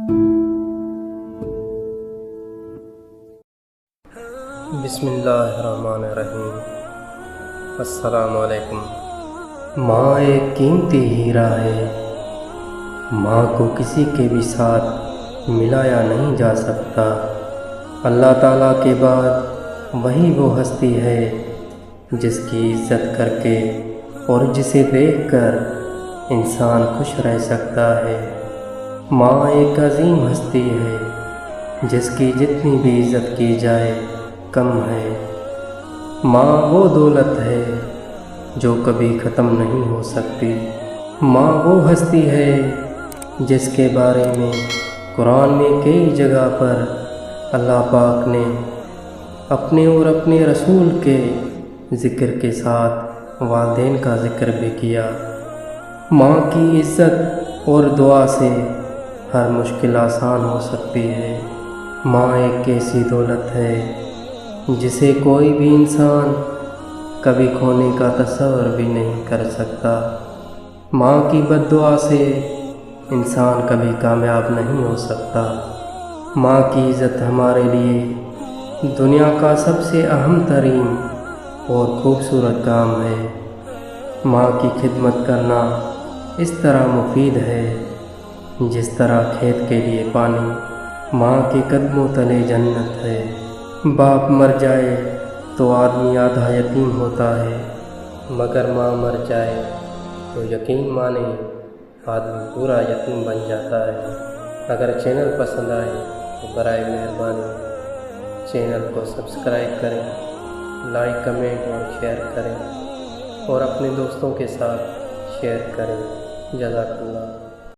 بسم اللہ الرحمن الرحیم۔ السلام علیکم۔ ماں ایک قیمتی ہیرا ہے، ماں کو کسی کے بھی ساتھ ملایا نہیں جا سکتا۔ اللہ تعالیٰ کے بعد وہی وہ ہستی ہے جس کی عزت کر کے اور جسے دیکھ کر انسان خوش رہ سکتا ہے۔ ماں ایک عظیم ہستی ہے جس کی جتنی بھی عزت کی جائے کم ہے۔ ماں وہ دولت ہے جو کبھی ختم نہیں ہو سکتی۔ ماں وہ ہستی ہے جس کے بارے میں قرآن میں کئی جگہ پر اللہ پاک نے اپنے اور اپنے رسول کے ذکر کے ساتھ والدین کا ذکر بھی کیا۔ ماں کی عزت اور دعا سے ہر مشکل آسان ہو سکتی ہے۔ ماں ایک ایسی دولت ہے جسے کوئی بھی انسان کبھی کھونے کا تصور بھی نہیں کر سکتا۔ ماں کی بد دعا سے انسان کبھی کامیاب نہیں ہو سکتا۔ ماں کی عزت ہمارے لیے دنیا کا سب سے اہم ترین اور خوبصورت کام ہے۔ ماں کی خدمت کرنا اس طرح مفید ہے جس طرح کھیت کے لیے پانی۔ ماں کے قدموں تلے جنت ہے۔ باپ مر جائے تو آدمی آدھا یتیم ہوتا ہے، مگر ماں مر جائے تو یقین مانے آدمی پورا یتیم بن جاتا ہے۔ اگر چینل پسند آئے تو برائے مہربانی چینل کو سبسکرائب کریں، لائک کمنٹ اور شیئر کریں اور اپنے دوستوں کے ساتھ شیئر کریں۔ جزاک اللہ۔